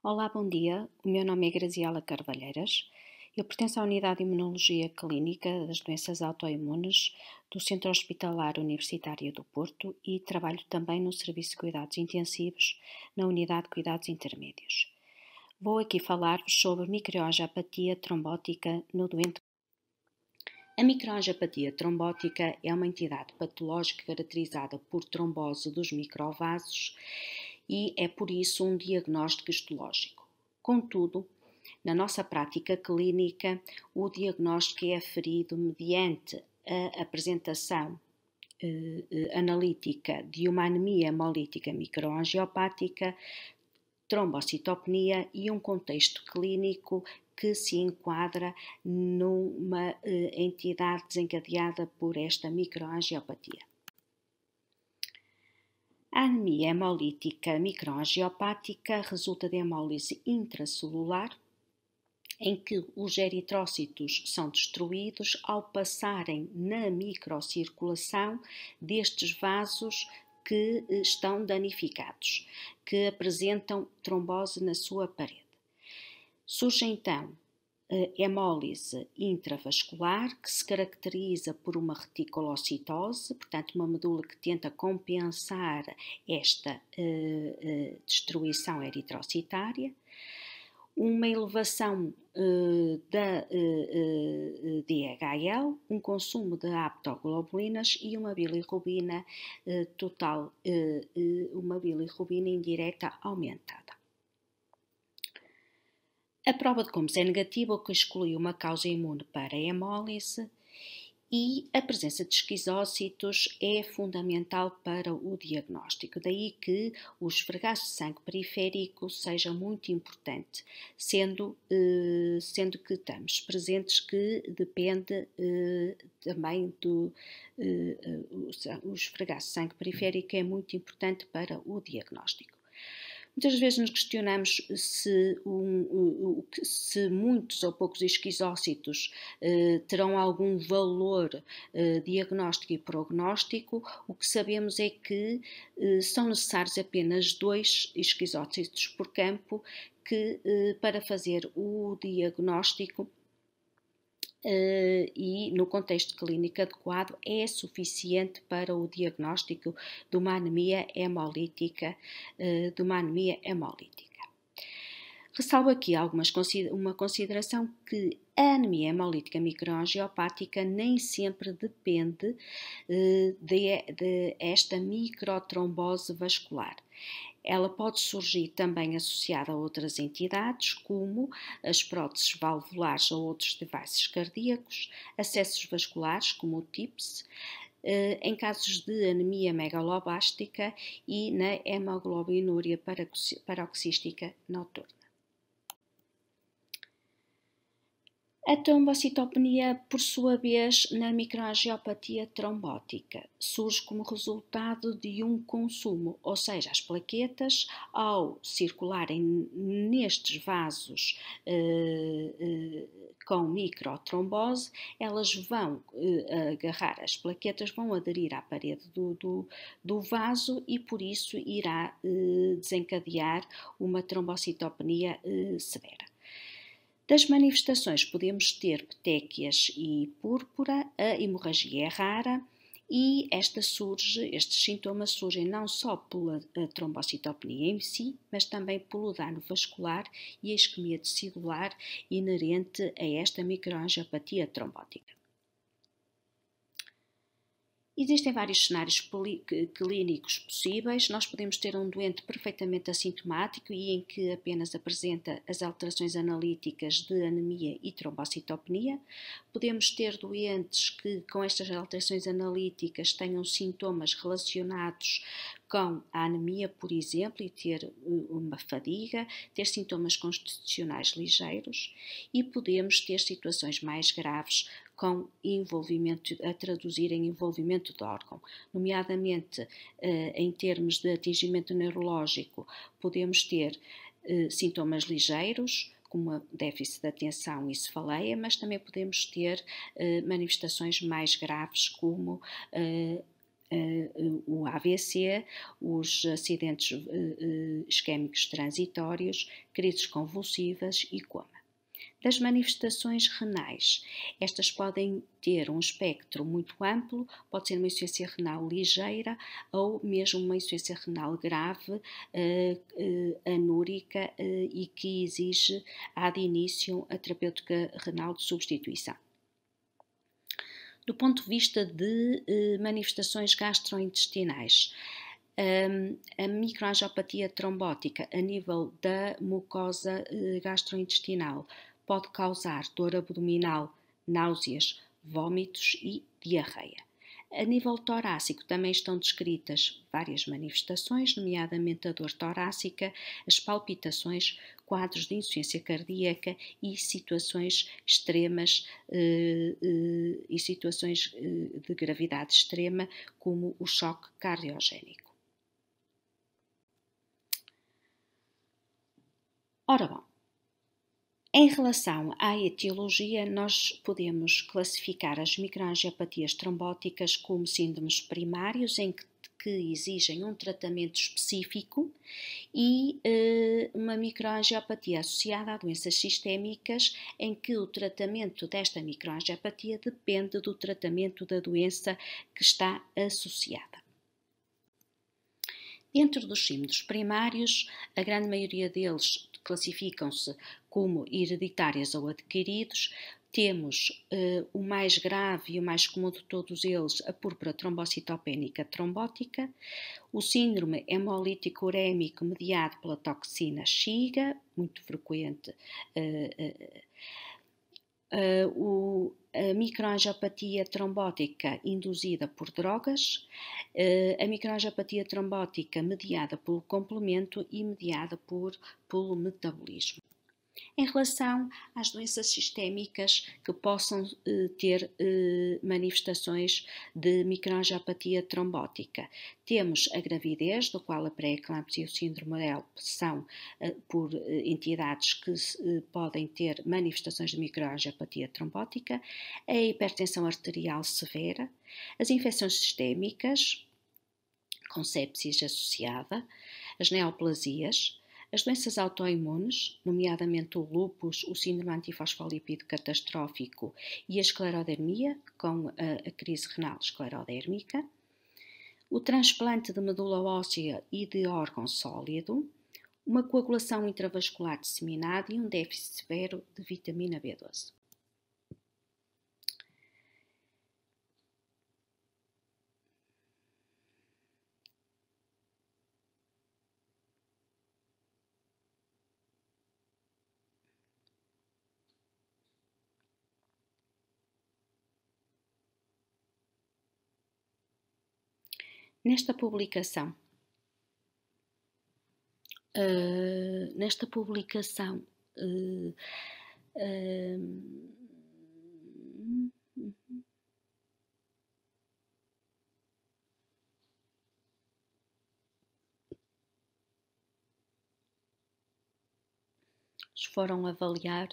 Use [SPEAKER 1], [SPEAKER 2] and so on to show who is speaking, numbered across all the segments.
[SPEAKER 1] Olá, bom dia. O meu nome é Graziela Carvalheiras. Eu pertenço à Unidade de Imunologia Clínica das Doenças Autoimunes do Centro Hospitalar Universitário do Porto e trabalho também no Serviço de Cuidados Intensivos na Unidade de Cuidados Intermédios. Vou aqui falar-vos sobre microangiopatia trombótica no doente. A microangiopatia trombótica é uma entidade patológica caracterizada por trombose dos microvasos e é por isso um diagnóstico histológico. Contudo, na nossa prática clínica, o diagnóstico é aferido mediante a apresentação analítica de uma anemia hemolítica microangiopática, trombocitopenia e um contexto clínico que se enquadra numa entidade desencadeada por esta microangiopatia. A anemia hemolítica microangiopática resulta de hemólise intracelular, em que os eritrócitos são destruídos ao passarem na microcirculação destes vasos que estão danificados, que apresentam trombose na sua parede. Surge então hemólise intravascular, que se caracteriza por uma reticulocitose, portanto uma medula que tenta compensar esta destruição eritrocitária, uma elevação da DHL, um consumo de aptoglobulinas e uma bilirrubina total, uma bilirrubina indireta aumentada. A prova de Combs é negativa, o que exclui uma causa imune para a hemólise, e a presença de esquizócitos é fundamental para o diagnóstico, daí que o esfregaço de sangue periférico seja muito importante, sendo que estamos presentes que depende também do o esfregaço de sangue periférico é muito importante para o diagnóstico. Muitas vezes nos questionamos se muitos ou poucos esquizócitos terão algum valor diagnóstico e prognóstico. O que sabemos é que são necessários apenas 2 esquizócitos por campo para fazer o diagnóstico e no contexto clínico adequado é suficiente para o diagnóstico de uma anemia hemolítica. Ressalvo aqui uma consideração que a anemia hemolítica microangiopática nem sempre depende de esta microtrombose vascular. Ela pode surgir também associada a outras entidades, como as próteses valvulares ou outros devices cardíacos, acessos vasculares, como o TIPS, em casos de anemia megalobástica e na hemoglobinuria paroxística noturna. A trombocitopenia, por sua vez, na microangiopatia trombótica, surge como resultado de um consumo, ou seja, as plaquetas, ao circularem nestes vasos com microtrombose, elas vão agarrar, as plaquetas vão aderir à parede do vaso e por isso irá desencadear uma trombocitopenia severa. Das manifestações podemos ter petequias e púrpura, a hemorragia é rara e estes sintomas surgem não só pela trombocitopenia em si, mas também pelo dano vascular e a isquemia tecidular inerente a esta microangiopatia trombótica. Existem vários cenários clínicos possíveis. Nós podemos ter um doente perfeitamente assintomático e em que apenas apresenta as alterações analíticas de anemia e trombocitopenia. Podemos ter doentes que, com estas alterações analíticas, tenham sintomas relacionados com a anemia, por exemplo, e ter uma fadiga, ter sintomas constitucionais ligeiros, e podemos ter situações mais graves com envolvimento, a traduzir em envolvimento de órgão, nomeadamente em termos de atingimento neurológico, podemos ter sintomas ligeiros, como déficit de atenção e cefaleia, mas também podemos ter manifestações mais graves, como o AVC, os acidentes isquémicos transitórios, crises convulsivas e coma. Das manifestações renais, estas podem ter um espectro muito amplo, pode ser uma insuficiência renal ligeira ou mesmo uma insuficiência renal grave, anúrica e que exige, de início, a terapêutica renal de substituição. Do ponto de vista de manifestações gastrointestinais, a microangiopatia trombótica a nível da mucosa gastrointestinal pode causar dor abdominal, náuseas, vômitos e diarreia. A nível torácico também estão descritas várias manifestações, nomeadamente a dor torácica, as palpitações, quadros de insuficiência cardíaca e situações extremas e situações de gravidade extrema, como o choque cardiogénico. Ora bom, em relação à etiologia, nós podemos classificar as microangiopatias trombóticas como síndromes primários, em que exigem um tratamento específico, e uma microangiopatia associada a doenças sistémicas, em que o tratamento desta microangiopatia depende do tratamento da doença que está associada. Dentro dos síndromes primários, a grande maioria deles classificam-se como hereditários ou adquiridos. Temos o mais grave e o mais comum de todos eles, a púrpura trombocitopénica trombótica, o síndrome hemolítico urémico mediado pela toxina Shiga, muito frequente, a microangiopatia trombótica induzida por drogas, a microangiopatia trombótica mediada pelo complemento e mediada pelo metabolismo. Em relação às doenças sistémicas que possam ter manifestações de microangiopatia trombótica, temos a gravidez, do qual a pré-eclâmpsia e o síndrome HELP são por entidades que podem ter manifestações de microangiopatia trombótica, a hipertensão arterial severa, as infecções sistémicas, com sepsis associada, as neoplasias, as doenças autoimunes, nomeadamente o lúpus, o síndrome antifosfolipídico catastrófico e a esclerodermia, com a crise renal esclerodérmica, o transplante de medula óssea e de órgão sólido, uma coagulação intravascular disseminada e um déficit severo de vitamina B12. Nesta publicação, foram avaliar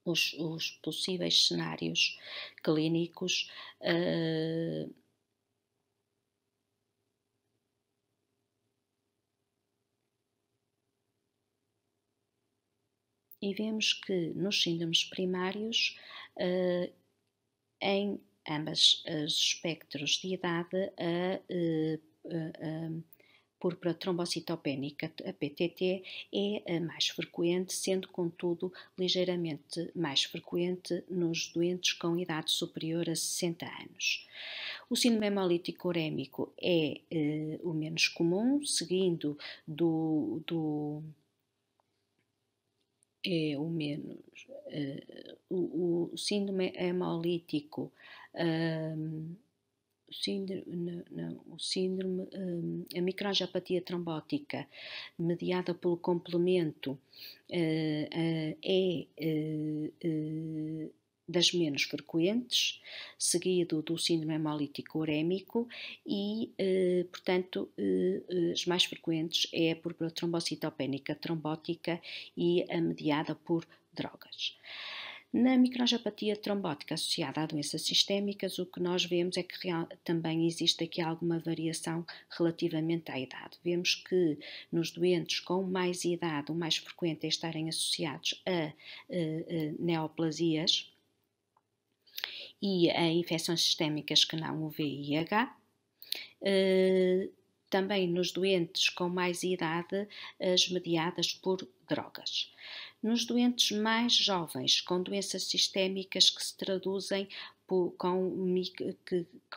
[SPEAKER 1] os possíveis cenários clínicos e vemos que nos síndromes primários, em ambos os espectros de idade, a púrpura trombocitopénica, a PTT, é a mais frequente, sendo, contudo, ligeiramente mais frequente nos doentes com idade superior a 60 anos. O síndrome hemolítico urémico é o menos comum, seguindo o síndrome hemolítico, a microangiopatia trombótica mediada pelo complemento é das menos frequentes, seguido do síndrome hemolítico urémico e, portanto, as mais frequentes é a púrpura trombocitopénica trombótica e a mediada por drogas. Na microangiopatia trombótica associada a doenças sistémicas, o que nós vemos é que também existe aqui alguma variação relativamente à idade. Vemos que nos doentes com mais idade, o mais frequente é estarem associados a neoplasias e a infecções sistémicas que não o VIH. Também nos doentes com mais idade, as mediadas por drogas. Nos doentes mais jovens, com doenças sistémicas que se traduzem com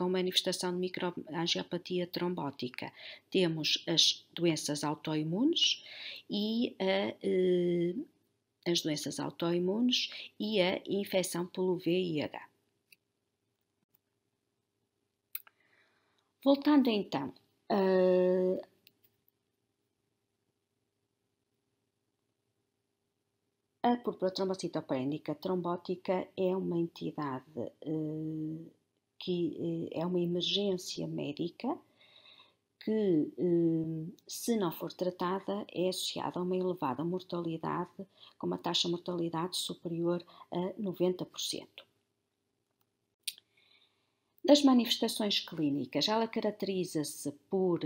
[SPEAKER 1] manifestação de microangiopatia trombótica, temos as doenças autoimunes e a infecção pelo VIH. Voltando então a púrpura trombocitopénica trombótica é uma entidade que é uma emergência médica que, se não for tratada, é associada a uma elevada mortalidade, com uma taxa de mortalidade superior a 90%. Das manifestações clínicas, ela caracteriza-se por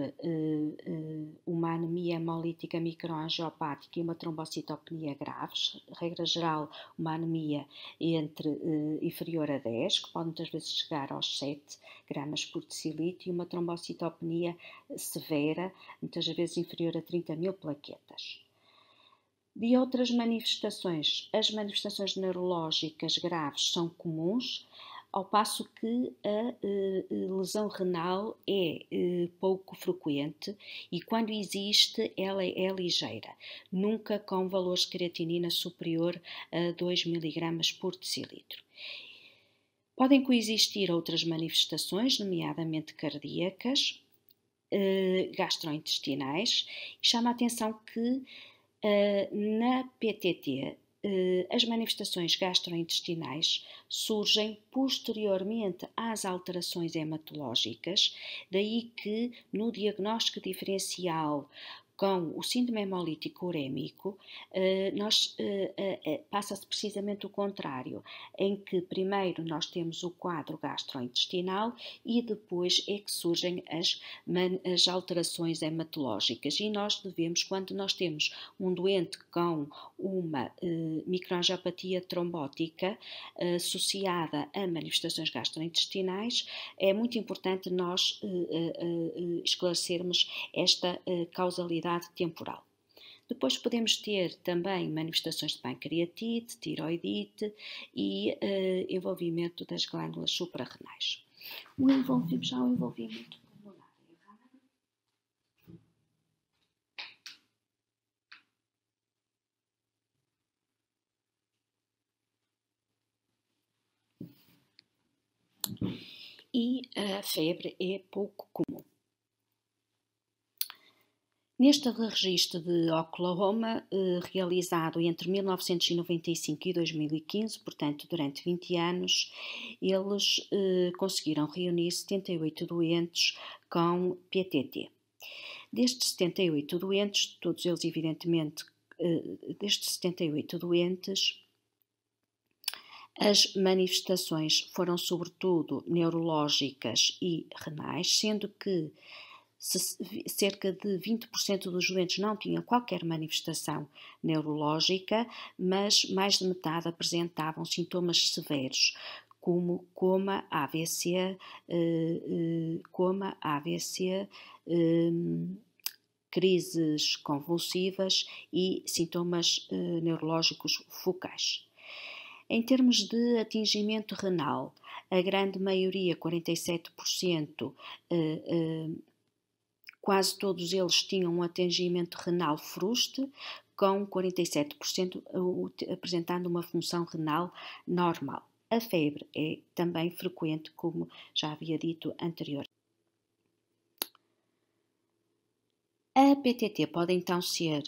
[SPEAKER 1] uma anemia hemolítica microangiopática e uma trombocitopenia graves, regra geral, uma anemia inferior a 10, que pode muitas vezes chegar aos 7 gramas por decilitro, e uma trombocitopenia severa, muitas vezes inferior a 30.000 plaquetas. De outras manifestações, as manifestações neurológicas graves são comuns, ao passo que a lesão renal é pouco frequente e, quando existe, ela é ligeira, nunca com valores de creatinina superior a 2 mg por decilitro. Podem coexistir outras manifestações, nomeadamente cardíacas, gastrointestinais. Chama a atenção que na PTT, as manifestações gastrointestinais surgem posteriormente às alterações hematológicas, daí que no diagnóstico diferencial com o síndrome hemolítico urémico, passa-se precisamente o contrário, em que primeiro nós temos o quadro gastrointestinal e depois é que surgem as alterações hematológicas. E nós devemos, quando nós temos um doente com uma microangiopatia trombótica associada a manifestações gastrointestinais, é muito importante nós esclarecermos esta causalidade temporal. Depois podemos ter também manifestações de pancreatite, tiroidite e envolvimento das glândulas suprarrenais. Já o envolvimento pulmonar é raro. E a febre é pouco comum. Neste registro de Oklahoma, realizado entre 1995 e 2015, portanto durante 20 anos, eles conseguiram reunir 78 doentes com PTT. Destes 78 doentes, todos eles evidentemente, destes 78 doentes, as manifestações foram sobretudo neurológicas e renais, sendo que cerca de 20% dos doentes não tinham qualquer manifestação neurológica, mas mais de metade apresentavam sintomas severos, como coma, AVC, crises convulsivas e sintomas neurológicos focais. Em termos de atingimento renal, a grande maioria, 47%, quase todos eles tinham um atingimento renal fruste, com 47% apresentando uma função renal normal. A febre é também frequente, como já havia dito anteriormente. A PTT pode então ser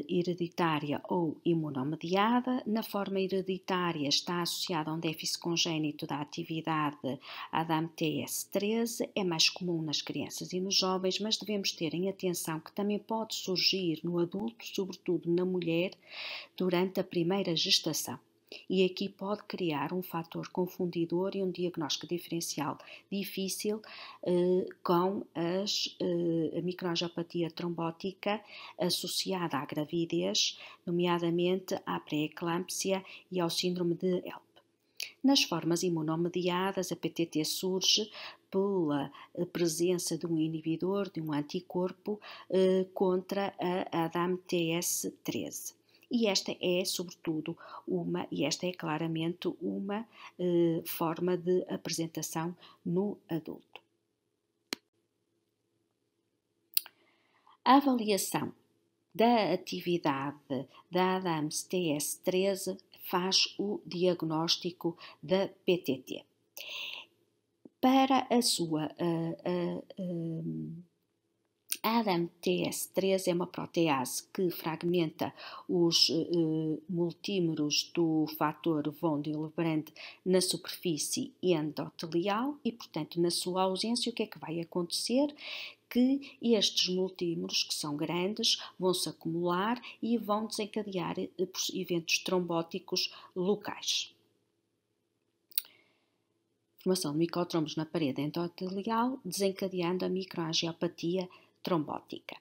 [SPEAKER 1] hereditária ou imunomediada. Na forma hereditária está associada a um déficit congénito da atividade ADAMTS13, é mais comum nas crianças e nos jovens, mas devemos ter em atenção que também pode surgir no adulto, sobretudo na mulher, durante a primeira gestação. E aqui pode criar um fator confundidor e um diagnóstico diferencial difícil com a microangiopatia trombótica associada à gravidez, nomeadamente à pré-eclâmpsia e ao síndrome de HELP. Nas formas imunomediadas, a PTT surge pela presença de um inibidor, de um anticorpo contra a ADAM-TS13. E esta é, sobretudo, esta é claramente uma forma de apresentação no adulto. A avaliação da atividade da ADAMS-TS13 faz o diagnóstico da PTT. Para a sua a ADAM-TS13 é uma protease que fragmenta os multímeros do fator von Willebrand na superfície endotelial e, portanto, na sua ausência, o que é que vai acontecer? Que estes multímeros, que são grandes, vão se acumular e vão desencadear eventos trombóticos locais. Formação de microtrombos na parede endotelial, desencadeando a microangiopatia trombótica.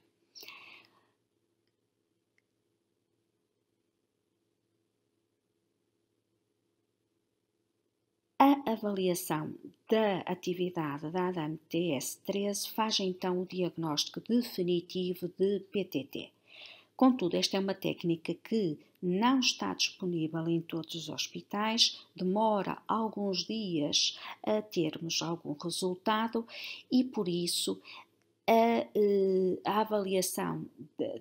[SPEAKER 1] A avaliação da atividade da ADAM-TS13 faz então o diagnóstico definitivo de PTT. Contudo, esta é uma técnica que não está disponível em todos os hospitais, demora alguns dias a termos algum resultado e, por isso, a avaliação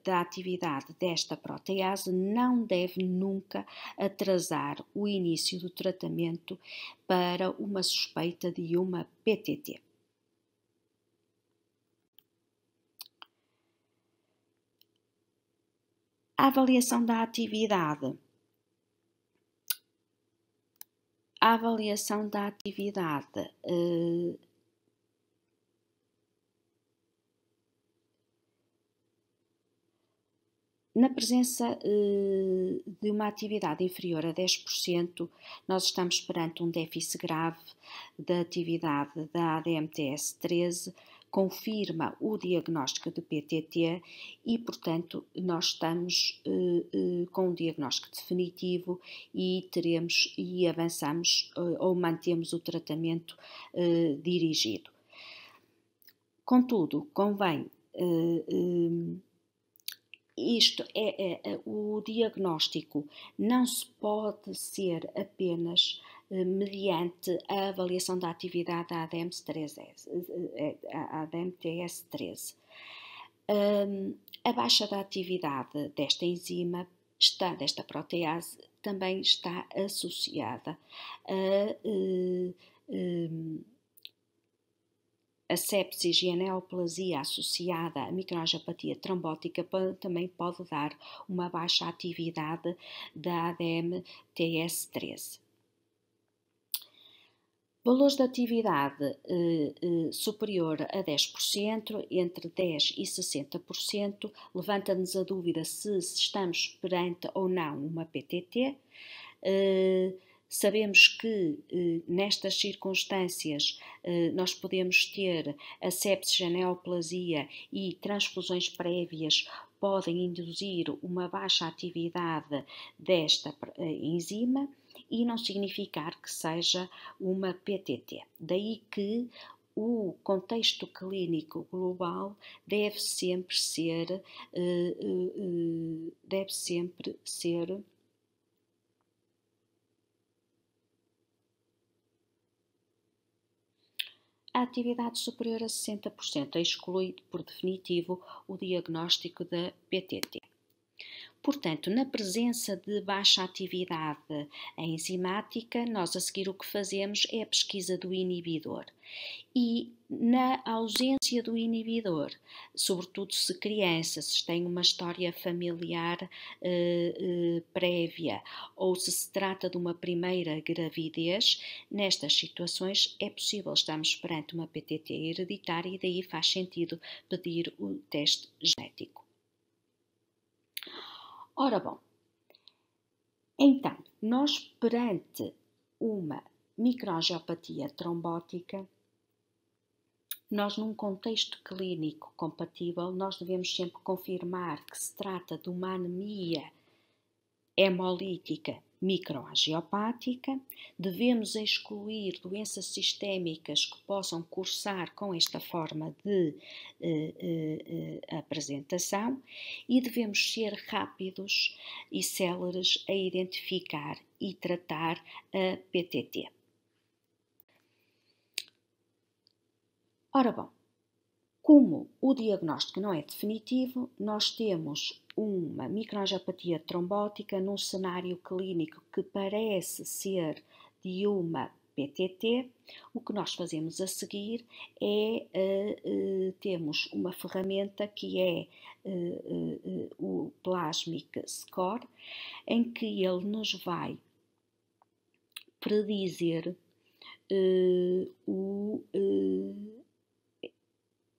[SPEAKER 1] da atividade desta protease não deve nunca atrasar o início do tratamento para uma suspeita de uma PTT. A avaliação da atividade. Na presença de uma atividade inferior a 10%, nós estamos perante um déficit grave da atividade da ADAM-TS13, confirma o diagnóstico de PTT e, portanto, nós estamos com um diagnóstico definitivo e avançamos ou mantemos o tratamento dirigido. Contudo, convém o diagnóstico não se pode ser apenas mediante a avaliação da atividade da ADAM-TS13. A baixa da atividade desta enzima, desta protease, também está associada a sepsis e a neoplasia associada à microangiopatia trombótica também pode dar uma baixa atividade da ADAM-TS13. Valores de atividade superior a 10%, entre 10% e 60%, levanta-nos a dúvida se estamos perante ou não uma PTT. Sabemos que nestas circunstâncias nós podemos ter a sepsis, a neoplasia e transfusões prévias podem induzir uma baixa atividade desta enzima e não significar que seja uma PTT. Daí que o contexto clínico global deve sempre ser a atividade superior a 60%, exclui por definitivo o diagnóstico da PTT. Portanto, na presença de baixa atividade enzimática, nós a seguir o que fazemos é a pesquisa do inibidor. E na ausência do inibidor, sobretudo se tem uma história familiar prévia ou se trata de uma primeira gravidez, nestas situações é possível estarmos perante uma PTT hereditária e daí faz sentido pedir o teste genético. Ora bom, então, Nós, perante uma microangiopatia trombótica, nós, num contexto clínico compatível, nós devemos sempre confirmar que se trata de uma anemia hemolítica microangiopática, devemos excluir doenças sistémicas que possam cursar com esta forma de apresentação e devemos ser rápidos e céleres a identificar e tratar a PTT. Ora bom, como o diagnóstico não é definitivo, nós temos uma microangiopatia trombótica num cenário clínico que parece ser de uma PTT. O que nós fazemos a seguir é temos uma ferramenta que é o Plasmic Score, em que ele nos vai predizer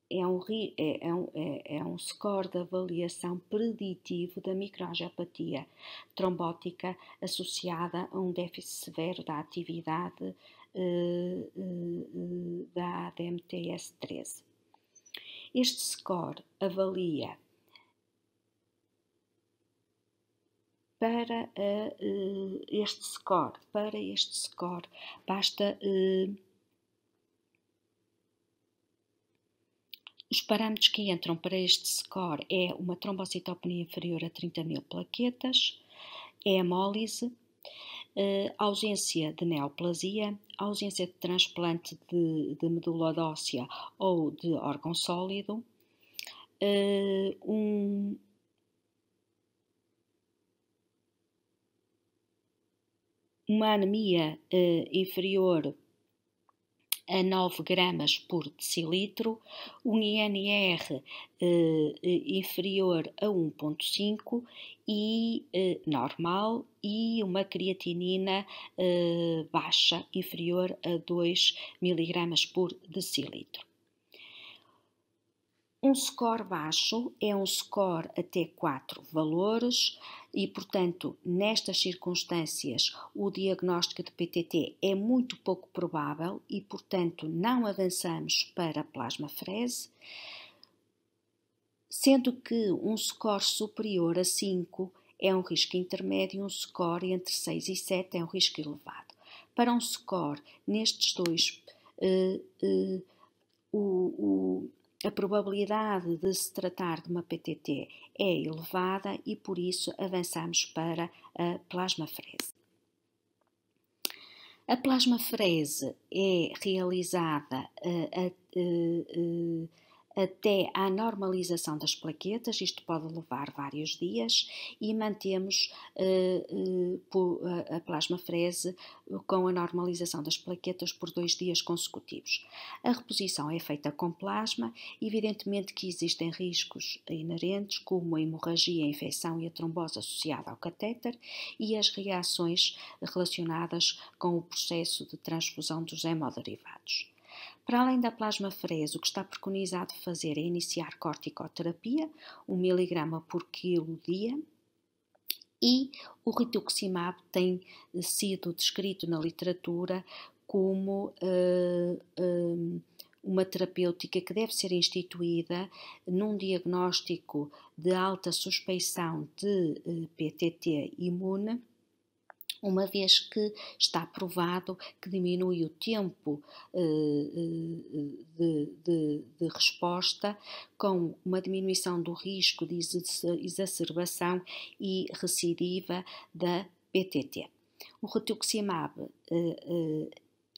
[SPEAKER 1] é um score de avaliação preditivo da microangiopatia trombótica associada a um déficit severo da atividade da ADMTS13. Este score avalia para este score basta os parâmetros que entram para este score é uma trombocitopenia inferior a 30.000 plaquetas, é hemólise, ausência de neoplasia, ausência de transplante de medula óssea ou de órgão sólido, uma anemia inferior a 9 gramas por decilitro, um INR inferior a 1,5 e normal, e uma creatinina baixa, inferior a 2 miligramas por decilitro. Um score baixo é um score até 4 valores e, portanto, nestas circunstâncias, o diagnóstico de PTT é muito pouco provável e, portanto, não avançamos para plasmafrese, sendo que um score superior a 5 é um risco intermédio e um score entre 6 e 7 é um risco elevado. Para um score nestes dois, a probabilidade de se tratar de uma PTT é elevada e, por isso, avançamos para a plasmafrese. A plasmafrese é realizada até à normalização das plaquetas, isto pode levar vários dias, e mantemos a plasmafrese com a normalização das plaquetas por 2 dias consecutivos. A reposição é feita com plasma, evidentemente que existem riscos inerentes, como a hemorragia, a infecção e a trombose associada ao catéter e as reações relacionadas com o processo de transfusão dos hemoderivados. Para além da plasmafrese, o que está preconizado fazer é iniciar corticoterapia, 1 mg por quilo dia, e o rituximab tem sido descrito na literatura como uma terapêutica que deve ser instituída num diagnóstico de alta suspeição de PTT imune, uma vez que está provado que diminui o tempo de resposta, com uma diminuição do risco de exacerbação e recidiva da PTT. O rituximab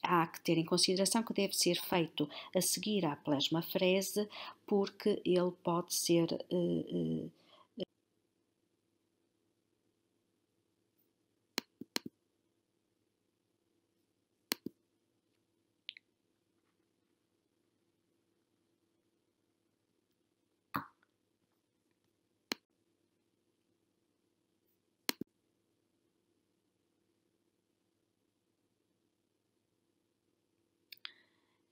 [SPEAKER 1] há que ter em consideração que deve ser feito a seguir à plasmafrese, porque ele pode ser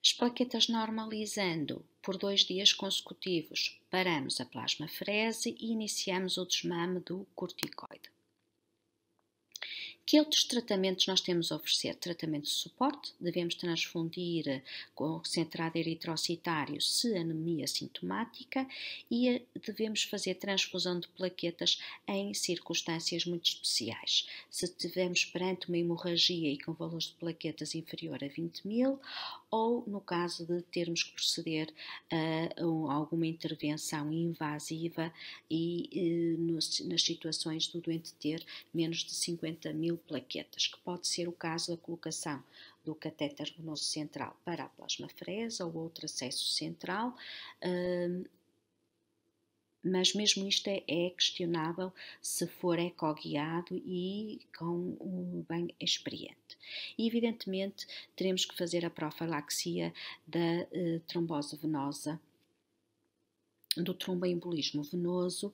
[SPEAKER 1] as plaquetas normalizando por 2 dias consecutivos, paramos a plasmafrese e iniciamos o desmame do corticoide. Que outros tratamentos nós temos a oferecer? Tratamento de suporte, devemos transfundir concentrado eritrocitário se anemia sintomática e devemos fazer transfusão de plaquetas em circunstâncias muito especiais. Se estivermos perante uma hemorragia e com valores de plaquetas inferior a 20.000 ou no caso de termos que proceder a alguma intervenção invasiva e nas situações do doente ter menos de 50.000 plaquetas, que pode ser o caso da colocação do catéter venoso central para a plasmaferese ou outro acesso central, mas mesmo isto é questionável se for ecoguiado e com um bem experiente. E, evidentemente, teremos que fazer a profilaxia da trombose venosa, do tromboembolismo venoso,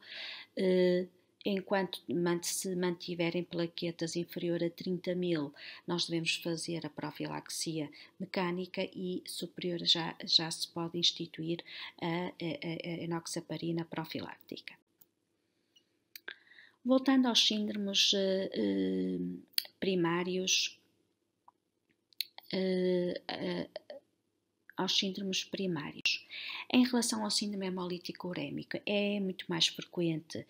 [SPEAKER 1] enquanto se mantiverem plaquetas inferior a 30.000, nós devemos fazer a profilaxia mecânica e superior já se pode instituir a enoxaparina profilática. Voltando aos síndromes primários, Em relação ao síndrome hemolítico urémico, é muito mais frequente.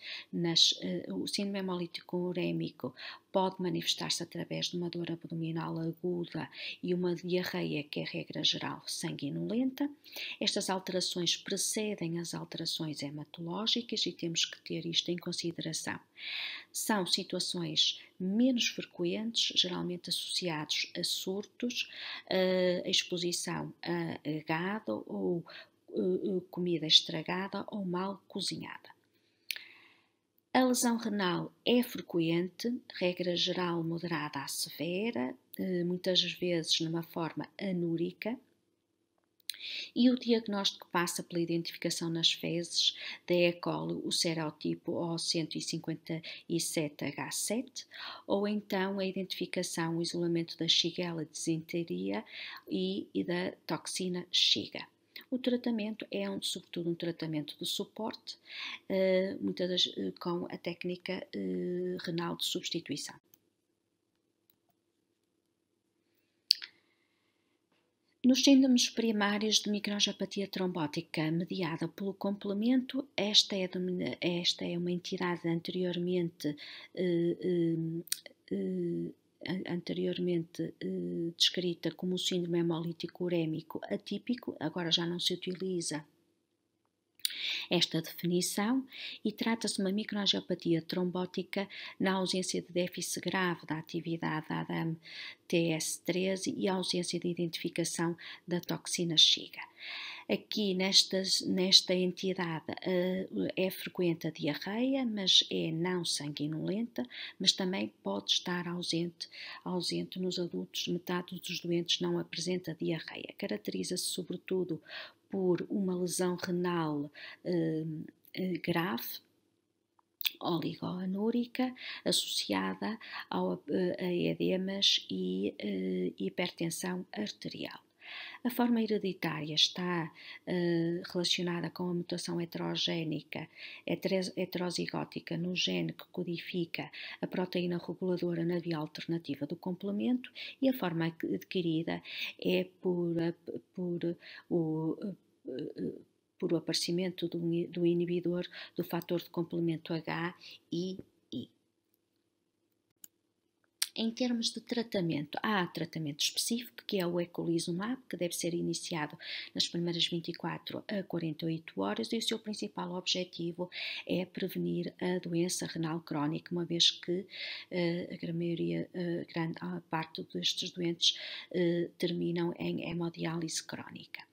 [SPEAKER 1] O síndrome hemolítico urémico pode manifestar-se através de uma dor abdominal aguda e uma diarreia que é, regra geral, sanguinolenta. Estas alterações precedem as alterações hematológicas e temos que ter isto em consideração. São situações menos frequentes, geralmente associados a surtos, a exposição a gado ou comida estragada ou mal cozinhada. A lesão renal é frequente, regra geral moderada a severa, muitas vezes numa forma anúrica, e o diagnóstico passa pela identificação nas fezes da E. coli, o serotipo O157H7, ou então a identificação, o isolamento da Shigella disenteria e da toxina Shiga. O tratamento é sobretudo um tratamento de suporte, muitas vezes com a técnica renal de substituição. Nos síndromes primários de microangiopatia trombótica mediada pelo complemento, esta é uma entidade anteriormente descrita como o síndrome hemolítico urémico atípico, agora já não se utiliza esta definição, e trata-se de uma microangiopatia trombótica na ausência de déficit grave da atividade da ADAM-TS13 e ausência de identificação da toxina Shiga. Aqui nesta entidade é frequente a diarreia, mas é não sanguinolenta, mas também pode estar ausente nos adultos. Metade dos doentes não apresenta diarreia. Caracteriza-se sobretudo por uma lesão renal grave, oligoanúrica, associada a edemas e hipertensão arterial. A forma hereditária está relacionada com a mutação heterozigótica no gene que codifica a proteína reguladora na via alternativa do complemento, e a forma adquirida é por o aparecimento do inibidor do fator de complemento H e I. Em termos de tratamento, há tratamento específico, que é o eculizumab, que deve ser iniciado nas primeiras 24 a 48 horas, e o seu principal objetivo é prevenir a doença renal crónica, uma vez que a parte destes doentes terminam em hemodiálise crónica.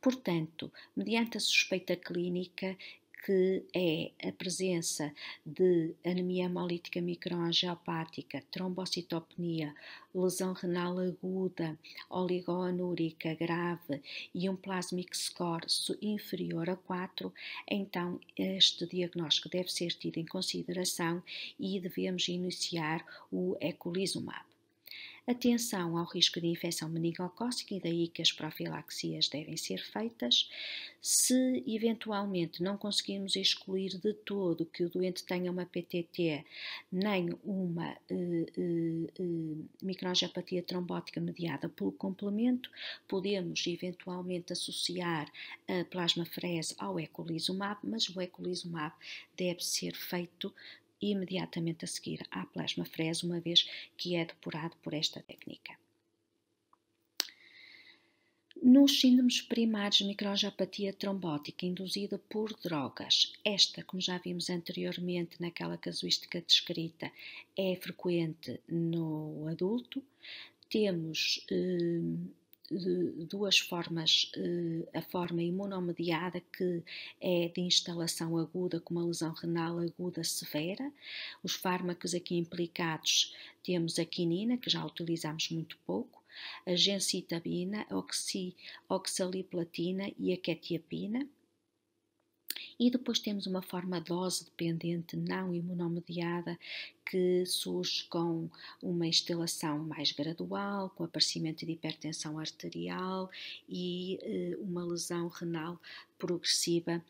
[SPEAKER 1] Portanto, mediante a suspeita clínica, que é a presença de anemia hemolítica microangiopática, trombocitopenia, lesão renal aguda, oligoanúrica grave e um plasmic score inferior a 4, então este diagnóstico deve ser tido em consideração e devemos iniciar o eculizumab. Atenção ao risco de infecção meningocócica e daí que as profilaxias devem ser feitas. Se eventualmente não conseguirmos excluir de todo que o doente tenha uma PTT nem uma microangiopatia trombótica mediada pelo complemento, podemos eventualmente associar a plasmaferese ao eculizumab, mas o eculizumab deve ser feito imediatamente a seguir à plasmaferese, uma vez que é depurado por esta técnica. Nos síndromes primários de microangiopatia trombótica induzida por drogas, esta, como já vimos anteriormente naquela casuística descrita, é frequente no adulto. Temos duas formas, a forma imunomediada, que é de instalação aguda com uma lesão renal aguda severa. Os fármacos aqui implicados temos a quinina, que já utilizamos muito pouco, a gencitabina, a oxaliplatina e a quetiapina. E depois temos uma forma dose dependente não imunomediada que surge com uma instalação mais gradual, com aparecimento de hipertensão arterial e uma lesão renal progressiva.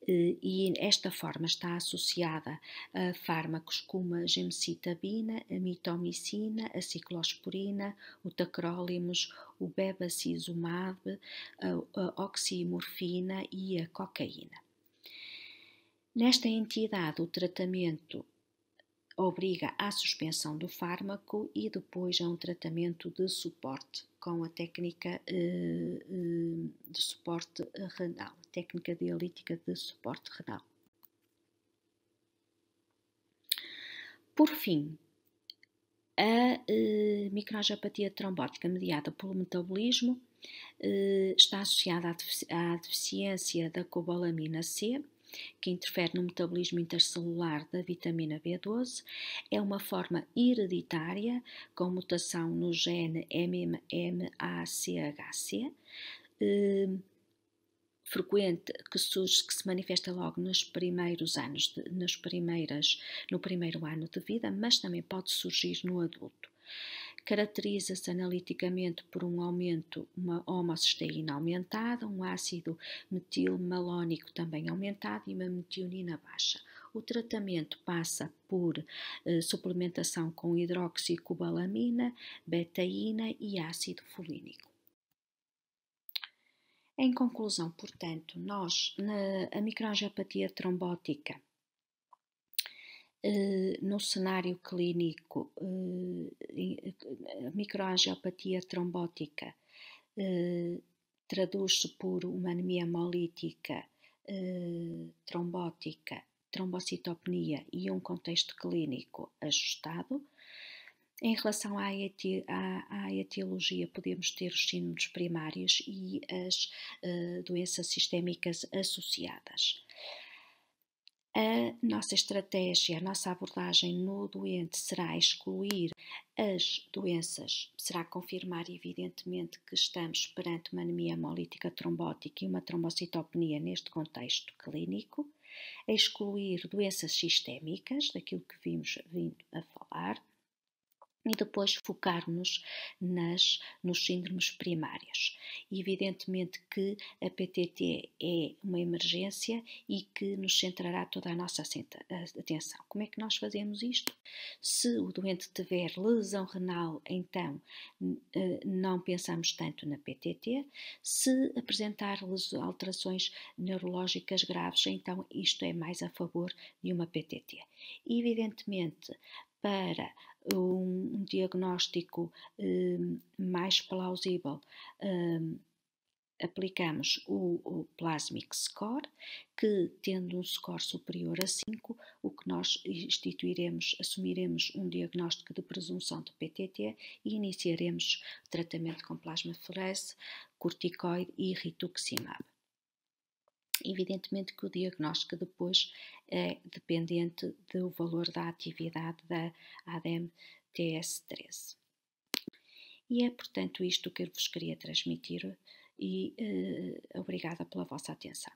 [SPEAKER 1] E esta forma está associada a fármacos como a gemcitabina, a mitomicina, a ciclosporina, o tacrolimus, o bevacizumab, a oximorfina e a cocaína. Nesta entidade, o tratamento obriga à suspensão do fármaco e depois a um tratamento de suporte com a técnica de suporte renal, técnica dialítica de suporte renal. Por fim, a microangiopatia trombótica mediada pelo metabolismo está associada à deficiência da cobalamina C, que interfere no metabolismo intercelular da vitamina B12, é uma forma hereditária com mutação no gene MMACHC, frequente, que se manifesta logo nos primeiros anos, no primeiro ano de vida, mas também pode surgir no adulto. Caracteriza-se analiticamente por um aumento, uma homocisteína aumentada, um ácido metilmalónico também aumentado e uma metionina baixa. O tratamento passa por suplementação com hidroxicobalamina, betaína e ácido folínico. Em conclusão, portanto, a microangiopatia trombótica, no cenário clínico, a microangiopatia trombótica traduz-se por uma anemia hemolítica trombótica, trombocitopenia e um contexto clínico ajustado. Em relação à etiologia, podemos ter os síndromes primários e as doenças sistémicas associadas. A nossa estratégia, a nossa abordagem no doente será excluir as doenças, será confirmar evidentemente que estamos perante uma anemia hemolítica trombótica e uma trombocitopenia neste contexto clínico, excluir doenças sistémicas, daquilo que vimos vindo a falar, e depois focar-nos nos síndromes primários. Evidentemente que a PTT é uma emergência e que nos centrará toda a nossa atenção. Como é que nós fazemos isto? Se o doente tiver lesão renal, então não pensamos tanto na PTT. Se apresentar alterações neurológicas graves, então isto é mais a favor de uma PTT. Evidentemente, para um diagnóstico mais plausível, aplicamos o Plasmic Score, que tendo um score superior a 5, o que nós assumiremos um diagnóstico de presunção de PTT e iniciaremos tratamento com plasmaferese, corticoide e rituximab. Evidentemente que o diagnóstico depois é dependente do valor da atividade da ADEM-TS13. E é, portanto, isto que eu vos queria transmitir e obrigada pela vossa atenção.